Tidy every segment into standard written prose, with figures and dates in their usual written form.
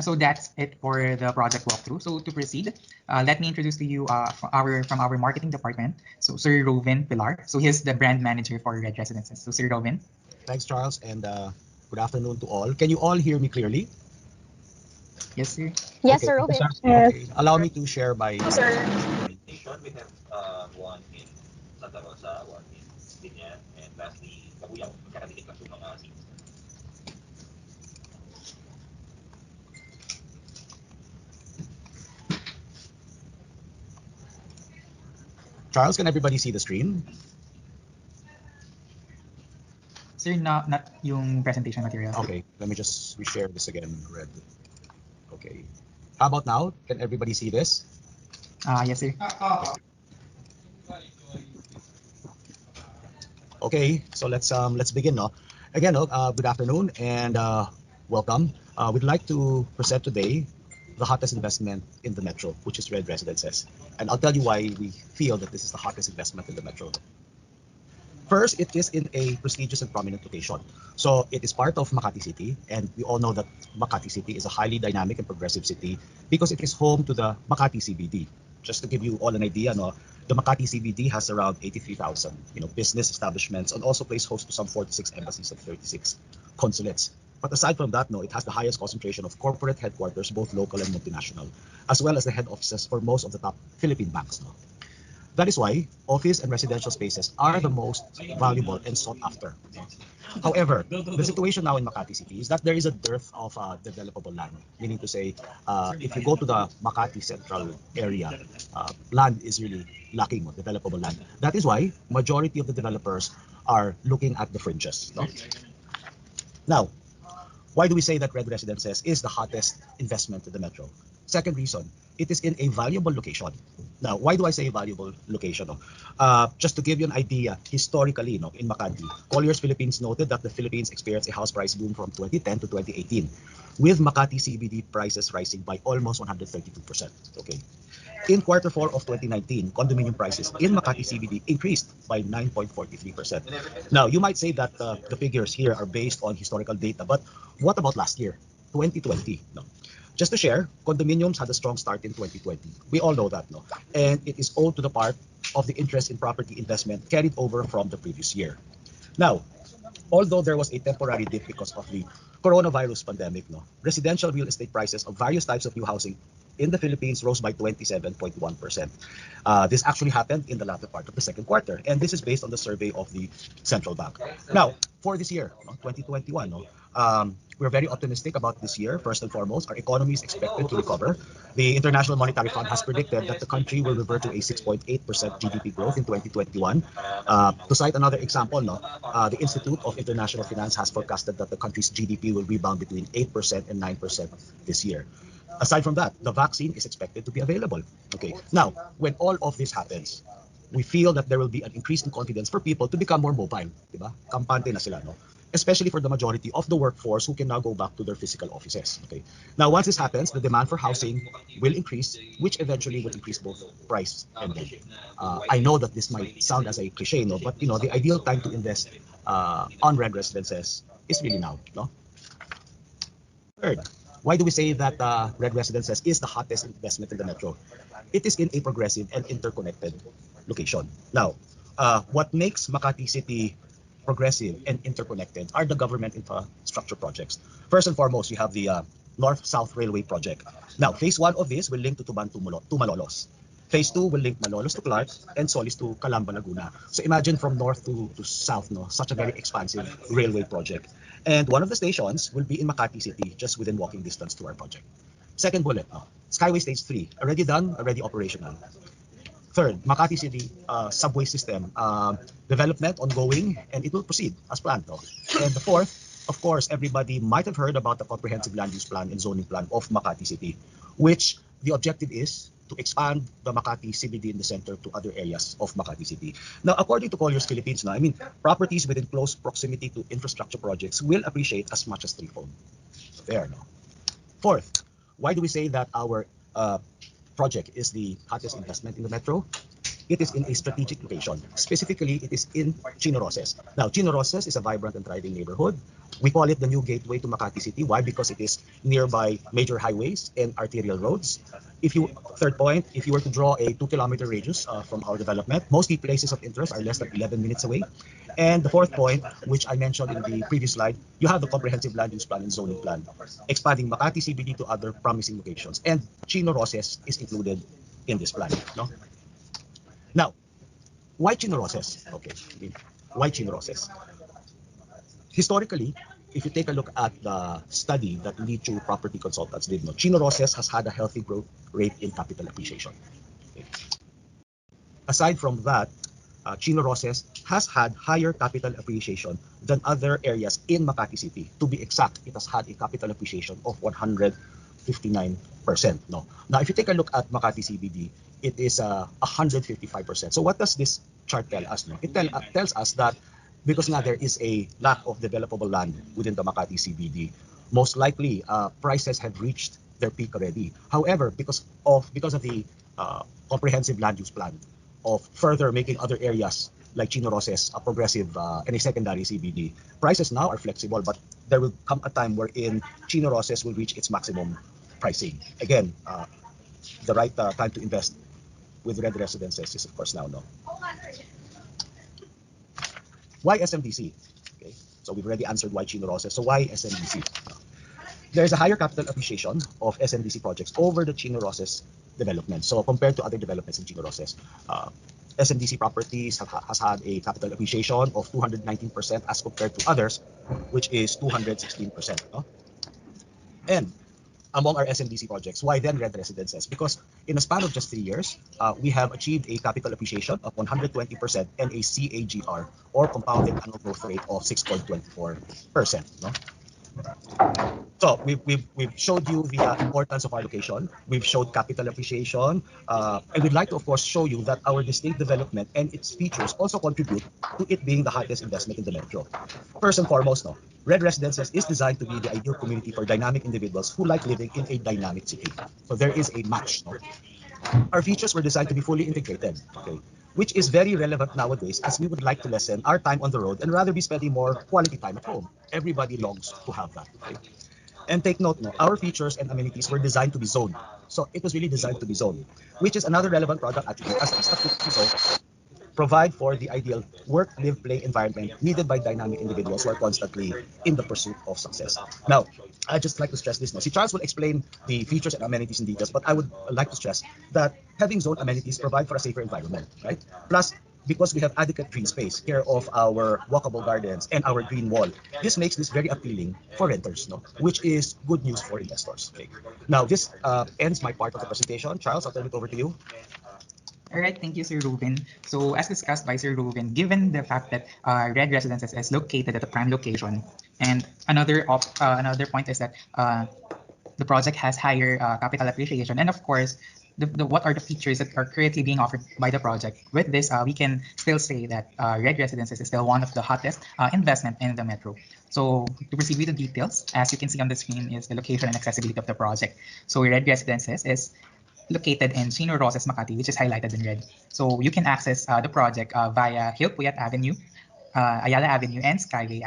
So that's it for the project walkthrough. So to proceed, let me introduce to you from our marketing department. So Sir Rovin Pilar. So he's the brand manager for Red Residences. So Sir Rovin. Thanks, Charles, and good afternoon to all. Can you all hear me clearly? Yes, sir. Yes, Okay. Sir Robin. Yes. Okay. Allow me to share my. Yes, sir. We have one in Santa Rosa, one in Binyan, and lastly, Kabuyao. Magkakadikit lang po mga seats. Charles, can everybody see the screen? Sir, not yung presentation material. Okay, let me just reshare this again, Red. Okay. How about now? Can everybody see this? Yes, sir. Okay, so let's begin now. Again, good afternoon and welcome. We'd like to present today the hottest investment in the metro, which is Red Residences. And I'll tell you why we feel that this is the hottest investment in the metro. First, it is in a prestigious and prominent location. So it is part of Makati City, and we all know that Makati City is a highly dynamic and progressive city because it is home to the Makati CBD. Just to give you all an idea, the Makati CBD has around 83,000, business establishments, and also plays host to some 46 embassies and 36 consulates. But aside from that, it has the highest concentration of corporate headquarters, both local and multinational, as well as the head offices for most of the top Philippine banks. That is why office and residential spaces are the most valuable and sought after. However, the situation now in Makati City is that there is a dearth of developable land, meaning to say, if you go to the Makati Central area, land is really lacking of developable land. That is why majority of the developers are looking at the fringes. Now, why do we say that Red Residences is the hottest investment in the metro? Second reason, it is in a valuable location. Now, why do I say valuable location? Just to give you an idea, historically, in Makati, Colliers Philippines noted that the Philippines experienced a house price boom from 2010 to 2018, with Makati CBD prices rising by almost 132%. Okay. In quarter 4 of 2019, condominium prices in Makati CBD increased by 9.43%. Now, you might say that the figures here are based on historical data, but what about last year, 2020? Just to share, condominiums had a strong start in 2020. We all know that, and it is owed to the part of the interest in property investment carried over from the previous year. Now, although there was a temporary dip because of the coronavirus pandemic, residential real estate prices of various types of new housing in the Philippines rose by 27.1%. This actually happened in the latter part of the second quarter, and this is based on the survey of the central bank. Now, for this year, 2021, we're very optimistic about this year. First and foremost, our economy is expected to recover. The International Monetary Fund has predicted that the country will revert to a 6.8% GDP growth in 2021. To cite another example, the Institute of International Finance has forecasted that the country's GDP will rebound between 8% and 9% this year. Aside from that, the vaccine is expected to be available. Okay. Now, when all of this happens, we feel that there will be an increase in confidence for people to become more mobile, diba? Kampante na sila, especially for the majority of the workforce who can now go back to their physical offices. Okay. Now, once this happens, the demand for housing will increase, which eventually will increase both price and rent. I know that this might sound as a cliche, but the ideal time to invest on Red Residences is really now. Third, why do we say that Red Residences is the hottest investment in the metro? It is in a progressive and interconnected location. Now, what makes Makati City progressive and interconnected are the government infrastructure projects. First and foremost, you have the North-South Railway project. Now, phase 1 of this will link to Tuban to Malolos. Phase 2 will link Malolos to Clark and Solis to Calamba, Laguna. So imagine from north to south, no, such a very expansive railway project. And one of the stations will be in Makati City, just within walking distance to our project. Second bullet, no, Skyway Stage 3, already done, already operational. Third, Makati City subway system development ongoing, and it will proceed as planned. No? And the fourth, of course, everybody might have heard about the comprehensive land use plan and zoning plan of Makati City, which the objective is to expand the Makati CBD in the center to other areas of Makati City. Now, according to Colliers Philippines, I mean, properties within close proximity to infrastructure projects will appreciate as much as threefold. There, no. Fourth, why do we say that our project is the hottest investment in the metro? It is in a strategic location. Specifically, it is in Chino Roces. Now, Chino Roces is a vibrant and thriving neighborhood. We call it the new gateway to Makati City. Why? Because it is nearby major highways and arterial roads. Third point, if you were to draw a 2-kilometer radius from our development, most places of interest are less than 11 minutes away. And the fourth point, which I mentioned in the previous slide, you have the comprehensive land use plan and zoning plan, expanding Makati CBD to other promising locations. And Chino Roces is included in this plan. No? Now, why Chino Roces? Okay, why Chino Roces? Historically, if you take a look at the study that Lichu Property Consultants did, Chino Roces has had a healthy growth rate in capital appreciation. Okay. Aside from that, Chino Roces has had higher capital appreciation than other areas in Makati City. To be exact, it has had a capital appreciation of 159%. No? Now, if you take a look at Makati CBD, it is 155%. So what does this chart tell us? No? It tells us that because now there is a lack of developable land within the Makati CBD, most likely prices have reached their peak already. However, because of the comprehensive land use plan of further making other areas like Chino Roces a progressive and a secondary CBD, prices now are flexible, but there will come a time wherein Chino Roces will reach its maximum pricing. Again, the right time to invest with Red Residences is of course now. No. Why SMDC? Okay, so we've already answered why Chino Roces. So why SMDC? There is a higher capital appreciation of SMDC projects over the Chino Roces development. So compared to other developments in Chino Roces, SMDC properties has had a capital appreciation of 219% as compared to others, which is 216%. No? And among our SMDC projects, why then Red Residences? Because in a span of just 3 years, we have achieved a capital appreciation of 120% and a CAGR, or compounded annual growth rate, of 6.24%. No? So we've showed you the importance of our location. We've showed capital appreciation, and we'd like to, of course, show you that our distinct development and its features also contribute to it being the hottest investment in the metro. First and foremost, no, Red Residences is designed to be the ideal community for dynamic individuals who like living in a dynamic city. So there is a match. No? Our features were designed to be fully integrated. Okay, which is very relevant nowadays, as we would like to lessen our time on the road and rather be spending more quality time at home. Everybody longs to have that. Okay? And take note, no, our features and amenities were designed to be zoned. So it was really designed to be zoned, which is another relevant product attribute, as these activities zone provide for the ideal work, live, play environment needed by dynamic individuals who are constantly in the pursuit of success. Now, I'd just like to stress this. See, Charles will explain the features and amenities in details, but I would like to stress that having zone amenities provide for a safer environment, right? Plus, because we have adequate green space, care of our walkable gardens and our green wall, this makes this very appealing for renters, no? Which is good news for investors. Okay. Now, this ends my part of the presentation. Charles, I'll turn it over to you. All right, thank you, Sir Ruben. So as discussed by Sir Ruben, given the fact that Red Residences is located at a prime location, and another point is that the project has higher capital appreciation, and of course, what are the features that are currently being offered by the project? With this, we can still say that Red Residences is still one of the hottest investment in the metro. So to proceed with the details, as you can see on the screen, is the location and accessibility of the project. So Red Residences is located in Chino Roces, Makati, which is highlighted in red. So you can access the project via Hill Puyat Avenue, Ayala Avenue and Skyway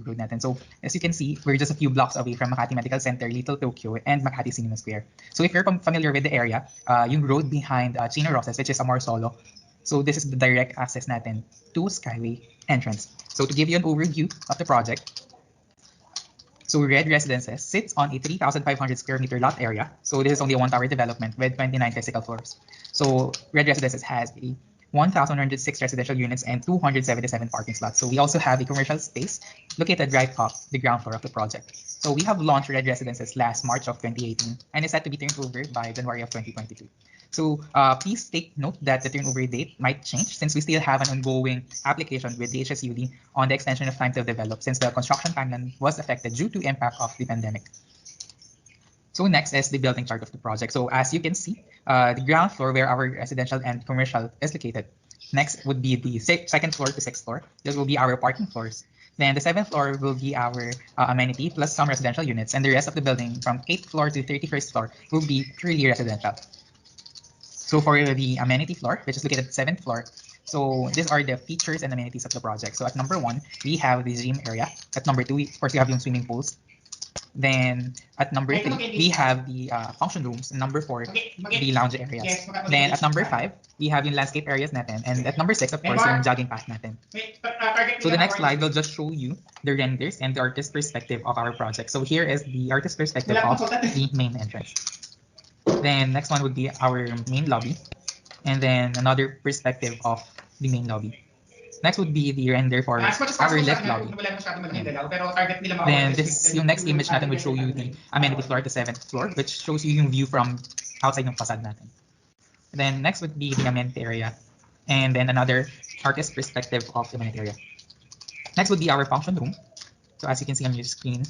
Road natin. So as you can see, we're just a few blocks away from Makati Medical Center, Little Tokyo, and Makati Cinema Square. So if you're familiar with the area, yung road behind Chino Roces, which is Amor Solo, so this is the direct access natin to Skyway entrance. So to give you an overview of the project, so Red Residences sits on a 3,500 square meter lot area. So this is only a one-tower development with 29 physical floors. So Red Residences has a 1,106 residential units and 277 parking slots. So we also have a commercial space located right off the ground floor of the project. So we have launched Red Residences last March of 2018 and is set to be turned over by January of 2022. So please take note that the turnover date might change since we still have an ongoing application with the HSUD on the extension of time to develop since the construction timeline was affected due to impact of the pandemic. So next is the building chart of the project. So as you can see, the ground floor where our residential and commercial is located. Next would be the second floor to sixth floor. This will be our parking floors. Then the seventh floor will be our amenity plus some residential units, and the rest of the building from 8th floor to 31st floor will be purely residential. So for the amenity floor, which is located at the 7th floor, so these are the features and amenities of the project. So at number 1, we have the gym area. At number 2, of course, we have yung swimming pools. Then at number 3, we have the function rooms. And number 4, the lounge areas. Then at number 5, we have yung landscape areas natin. And at number 6, of course, yung jogging path natin. So the next slide will just show you the renders and the artist perspective of our project. So here is the artist perspective of the main entrance. Then next one would be our main lobby, and then another perspective of the main lobby. Next would be the render for our left lobby. Then this yung next image natin would show you the amenity floor at the 7th floor, which shows you yung view from outside yung facade natin. Then next would be the amenity area, and then another artist perspective of the amenity area. Next would be our function room. So as you can see on your screen.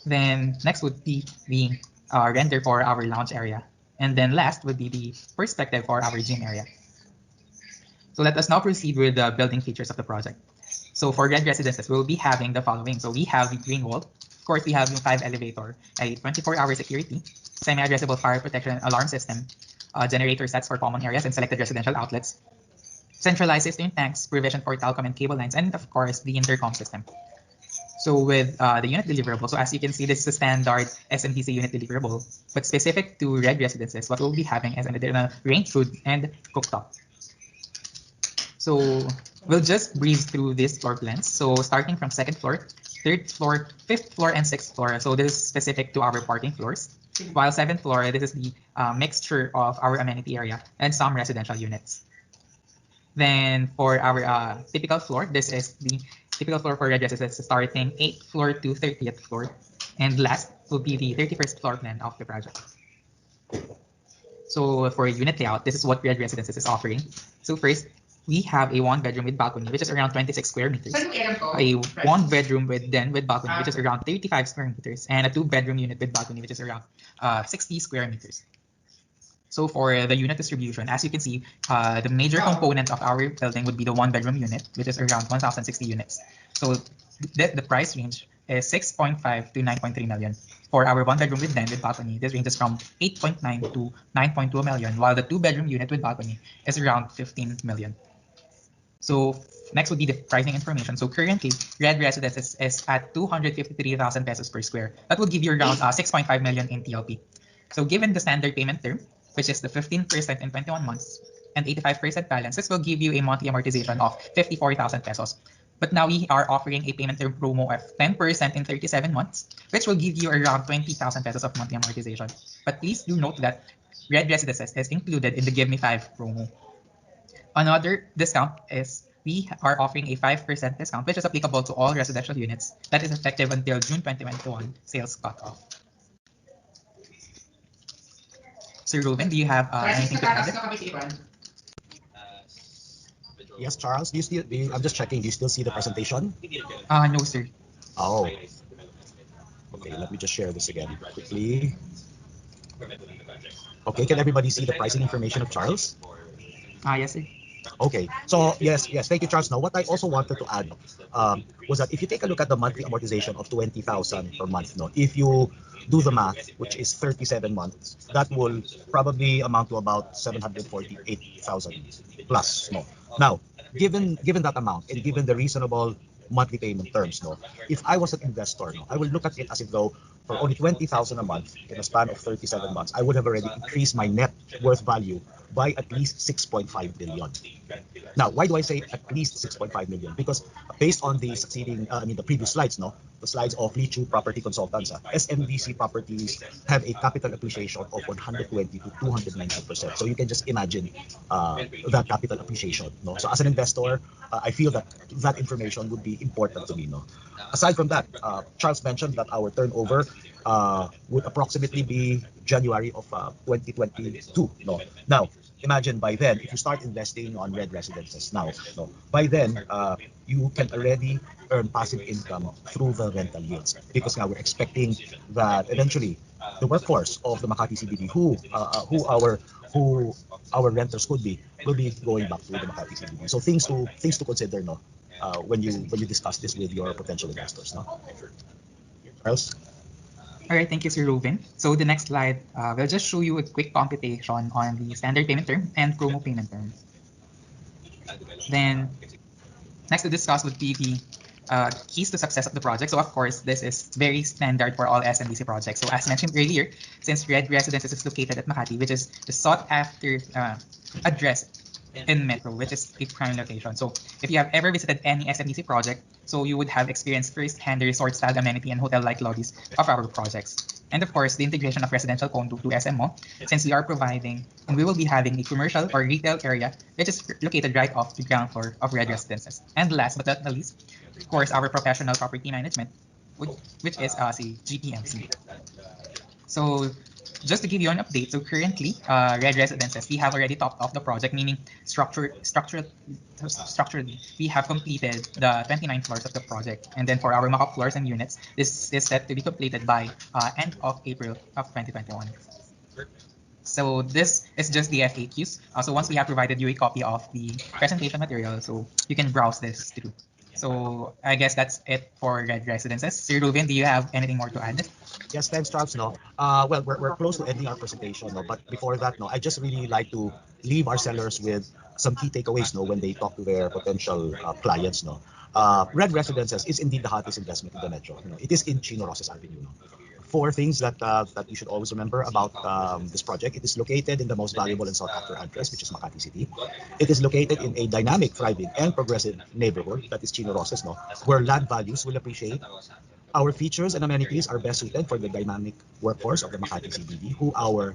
Then next would be the render for our lounge area. And then last would be the perspective for our gym area. So let us now proceed with the building features of the project. So for Red Residences, we'll be having the following. So we have the green wall. Of course, we have the 5 elevator, a 24-hour security, semi-addressable fire protection alarm system, generator sets for common areas and selected residential outlets, centralized cistern tanks, provision for telecom and cable lines, and of course, the intercom system. So with the unit deliverable, so as you can see, this is a standard SMDC unit deliverable, but specific to Red Residences, what we'll be having is an additional range food and cooktop. So we'll just breeze through these floor plans. So starting from 2nd floor, 3rd floor, 5th floor, and 6th floor. So this is specific to our parking floors. While 7th floor, this is the mixture of our amenity area and some residential units. Then for our typical floor, this is the typical floor for Red Residences starting 8th floor to 30th floor. And last will be the 31st floor plan of the project. So for unit layout, this is what Red Residences is offering. So first, we have a 1-bedroom with balcony, which is around 26 square meters. A 1-bedroom with balcony, which is around 35 square meters. And a 2-bedroom unit with balcony, which is around 60 square meters. So for the unit distribution, as you can see, the major component of our building would be the 1-bedroom unit, which is around 1,060 units. So the price range is 6.5 to 9.3 million. For our 1-bedroom with balcony, this ranges from 8.9 to 9.2 million, while the 2-bedroom unit with balcony is around 15 million. So next would be the pricing information. So currently, Red Residence is at 253,000 pesos per square. That would give you around 6.5 million in TLP. So given the standard payment term, which is the 15% in 21 months and 85% balance, this will give you a monthly amortization of 54,000 pesos. But now we are offering a payment term promo of 10% in 37 months, which will give you around 20,000 pesos of monthly amortization. But please do note that Red Residences is included in the Give Me 5 promo. Another discount is we are offering a 5% discount, which is applicable to all residential units. That is effective until June 2021 sales cutoff. Sir Ruben, do you have anything to add? Yes, Charles. I'm just checking. Do you still see the presentation? No, sir. Oh. Okay, let me just share this again quickly. Okay, can everybody see the pricing information of Charles? Yes, sir. Okay, so yes, thank you, Charles. Now, what I also wanted to add was that if you take a look at the monthly amortization of 20,000 per month, no, if you do the math, which is 37 months, that will probably amount to about 748,000 plus, no. Now, given that amount and given the reasonable monthly payment terms, no, if I was an investor, no, I will look at it as if though for only 20,000 a month in a span of 37 months, I would have already increased my net worth value by at least 6.5 billion. Now, why do I say at least 6.5 million? Because based on the succeeding, the previous slides, no, the slides of Lichu Property Consultants, SMDC properties have a capital appreciation of 120 to 290%. So you can just imagine that capital appreciation. No, so as an investor, I feel that that information would be important to me. No, aside from that, Charles mentioned that our turnover would approximately be January of 2022. No, now imagine by then, if you start investing on red residences now, no, by then you can already earn passive income through the rental yields, because now we're expecting that eventually the workforce of the Makati CBD, who our renters could be, will be going back to the Makati CBD. So things to consider, no, when you discuss this with your potential investors, no. Charles. All right, thank you, Sir Ruben. So the next slide will just show you a quick computation on the standard payment term and promo payment terms. Then next to discuss would be the keys to success of the project. So of course, this is very standard for all SMDC projects. So as mentioned earlier, since Red Residences is located at Makati, which is the sought after address in Metro, which is a prime location. So if you have ever visited any SMDC project, so you would have experienced firsthand the resort style amenity and hotel-like lobbies of our projects. And of course, the integration of residential condo to SMO, since we are providing and we will be having a commercial or retail area which is located right off the ground floor of Red Residences. And last but not the least, of course, our professional property management, which is the GPMC. So just to give you an update, so currently, Red Residences, we have already topped off the project, meaning structurally, we have completed the 29 floors of the project. And then for our mock-up floors and units, this is set to be completed by end of April of 2021. So this is just the FAQs. So once we have provided you a copy of the presentation material, so you can browse this through. So I guess that's it for Red Residences. Sir Ruben, do you have anything more to add? Yes, thanks, Charles. No, well, we're close to ending our presentation, no, but before that, no, I just really like to leave our sellers with some key takeaways, no, when they talk to their potential clients, no. Red Residences is indeed the hottest investment in the metro. You know, it is in Chino Roces Avenue. No. Four things that you should always remember about this project. It is located in the most valuable and sought after address, which is Makati City. It is located in a dynamic, thriving, and progressive neighborhood, that is Chino Roces, no, where land values will appreciate. Our features and amenities are best suited for the dynamic workforce of the Makati CBD, who our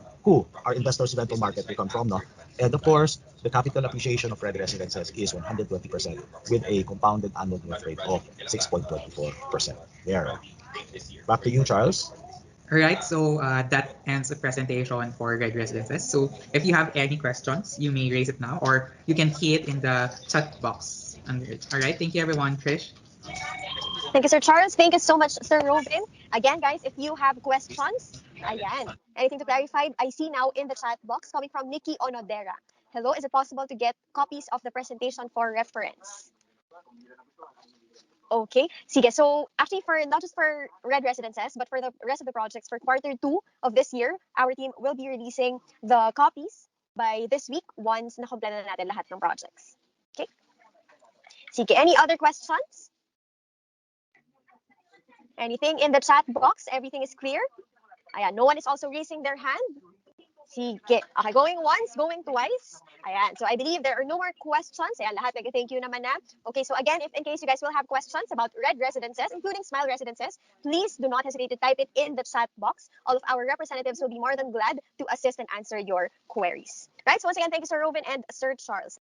investors rental market will come from, no? And of course, the capital appreciation of Red Residences is 120% with a compounded annual growth rate of 6.24%. There. Back to you, Charles. All right, so that ends the presentation for Red Residences. So if you have any questions, you may raise it now, or you can key it in the chat box under it. All right, thank you everyone. Trish? Thank you, Sir Charles. Thank you so much, Sir Robin. Again, guys, if you have questions, ayan, anything to clarify, I see now in the chat box coming from Nikki Onodera. Hello, is it possible to get copies of the presentation for reference? Okay, sige. So actually, for not just for Red Residences, but for the rest of the projects for Q2 of this year, our team will be releasing the copies by this week once nakompleto na natin lahat ng projects. Okay? Sige, any other questions? Anything in the chat box? Everything is clear? Ayan, no one is also raising their hand. Sige. Okay, going once, going twice. Ayan, so I believe there are no more questions. Ayan, lahat thank you naman na. Okay, so again, if in case you guys will have questions about Red Residences, including Smile Residences, please do not hesitate to type it in the chat box. All of our representatives will be more than glad to assist and answer your queries. Right, so once again, thank you, Sir Robin and Sir Charles.